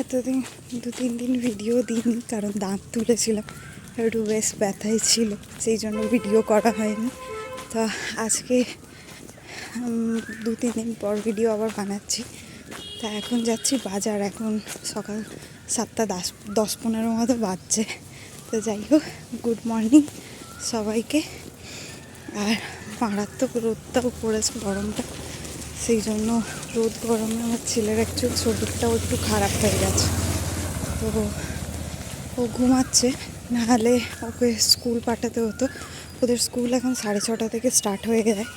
এতদিন 2-3 দিন ভিডিও দিইনি, কারণ দাঁত তুলেছিলাম, একটু বেশ ব্যথাই ছিল, সেই জন্য ভিডিও করা হয়নি। তো আজকে 2-3 দিন পর ভিডিও আবার বানাচ্ছি। তা এখন যাচ্ছি বাজার, এখন সকাল 7:10-15 মতো বাজছে। তো যাই হোক, গুড মর্নিং সবাইকে। আর মারাত্মক রোদটাও পড়েছে, গরমটা, সেই জন্য রোদ গরমে আমার ছেলের অ্যাকচুয়ালি শরীরটাও একটু খারাপ হয়ে গেছে। তো ও ঘুমাচ্ছে, নাহলে ওকে স্কুল পাঠাতে হতো। ওদের স্কুল এখন 6:30 থেকে স্টার্ট হয়ে যায়।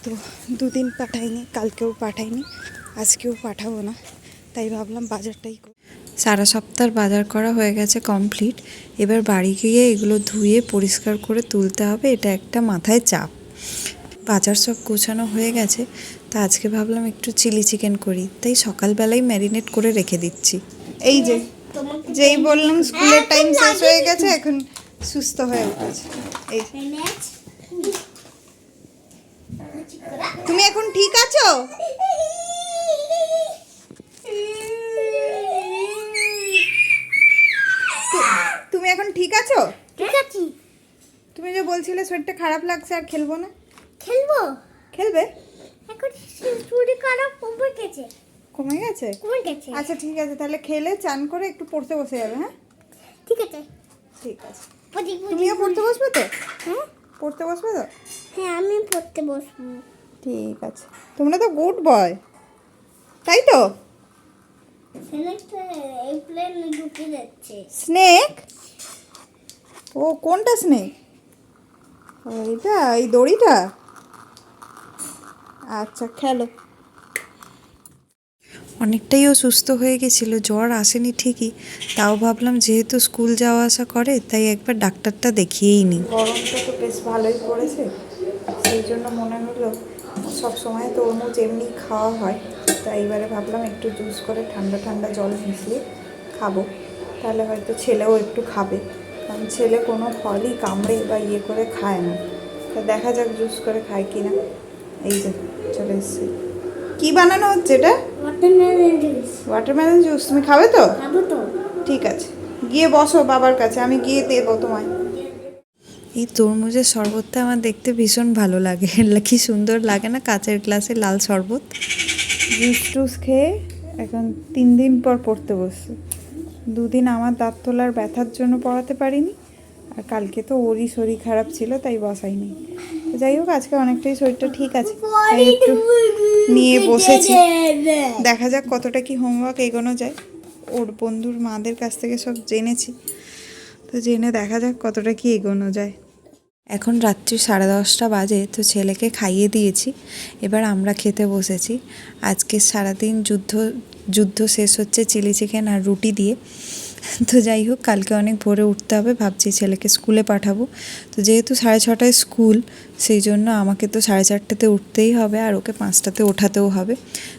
তো 2 দিন পাঠাইনি, কালকেও পাঠাইনি, আজকেও পাঠাবো না। তাই ভাবলাম বাজারটাই সারা সপ্তাহের বাজার করা হয়ে গেছে কমপ্লিট। এবার বাড়ি গিয়ে এগুলো ধুয়ে পরিষ্কার করে তুলতে হবে, এটা একটা মাথায় চাপ। বাজার সব গোছানো হয়ে গেছে, তা আজকে ভাবলাম একটু চিলি চিকেন করি, তাই সকালবেলায় ম্যারিনেট করে রেখে দিচ্ছি। এই যে যেই বললাম স্কুলের টাইম শেষ হয়ে গেছে, এখন সুস্থ হয়ে উঠেছে। এই তুমি এখন ঠিক আছো? তুমি এখন ঠিক আছো? ঠিক আছি। তুমি যে বলছিলে শরীরটা খারাপ লাগছে, আর খেলবো না। খেলবো? খেলবে? এখন শরীর খারাপ কমে গেছে। কমে গেছে? কমে গেছে। আচ্ছা ঠিক আছে, তাহলে খেলে চান করে একটু পড়তে বসে যাবে। হ্যাঁ ঠিক আছে। ঠিক আছে। তুমিও পড়তে বসবে তো? হ্যাঁ পড়তে বসবে তো? হ্যাঁ, আমি পড়তে বসবো। ঠিক আছে। তোমরা তো গুড বয়, তাই তো? এই প্লেন ঢুকে যাচ্ছে। স্নেক? ও কোনটা স্নেক? এইটা, এই দড়িটা? আচ্ছা খেলো। অনেকটাই ও সুস্থ হয়ে গেছিলো, জ্বর আসেনি ঠিকই, তাও ভাবলাম যেহেতু স্কুল যাওয়া আসা করে তাই একবার ডাক্তারটা দেখিয়েই নিই। গরমটা তো বেশ ভালোই পড়েছে, সেই জন্য মনে হলো সব সময় তরমুজ এমনি খাওয়া হয়, তাই এবারে ভাবলাম একটু জুস করে ঠান্ডা ঠান্ডা জল মিশিয়ে খাবো, তাহলে হয়তো ছেলেও একটু খাবে, কারণ ছেলে কোনো ফলই কামড়ে বা করে খায় না। তা দেখা যাক জুস করে খায় কিনা। এই যে চলে এসেছি। কি বানানো হচ্ছে এটা? Watermelon juice. Watermelon juice. তুমি খাবে তো? খাবো তো। ঠিক আছে, গিয়ে বসো বাবার কাছে, আমি গিয়ে দেবো তোমায়। এই তরমুজের শরবতটা আমার দেখতে ভীষণ ভালো লাগে, কি সুন্দর লাগে না, কাঁচের গ্লাসে লাল শরবত। জুস টুস খেয়ে এখন 3 দিন পর পড়তে বসছে। 2 দিন আমার দাঁত তোলার ব্যথার জন্য পড়াতে পারিনি, আর কালকে তো ওরই শরীর খারাপ ছিল তাই বসাইনি। তো যাই হোক, আজকে অনেকটাই শরীরটা ঠিক আছে, তাই একটু নিয়ে বসেছি। দেখা যাক কতটা কি হোমওয়ার্ক এগোনো যায়। ওর বন্ধুর মাদের কাছ থেকে সব জেনেছি, তো জেনে দেখা যাক কতটা কি এগোনো যায়। এখন রাত্রি 10:30 বাজে, তো ছেলেকে খাইয়ে দিয়েছি, এবার আমরা খেতে বসেছি। আজকে সারাদিন যুদ্ধ শেষ হচ্ছে চিলি চিকেন আর রুটি দিয়ে। তো যাই হোক, কালকে অনেক ভোরে উঠতে হবে, ভাবছি ছেলেকে স্কুলে পাঠাবো। তো যেহেতু 6:30টায় স্কুল, সেই জন্য আমাকে তো 4:30টাতে উঠতেই হবে, আর ওকে 5টাতে ওঠাতেও হবে।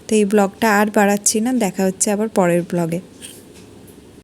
তো এই ব্লগটা আর বাড়াচ্ছি না, দেখা হচ্ছে আবার পরের ব্লগে।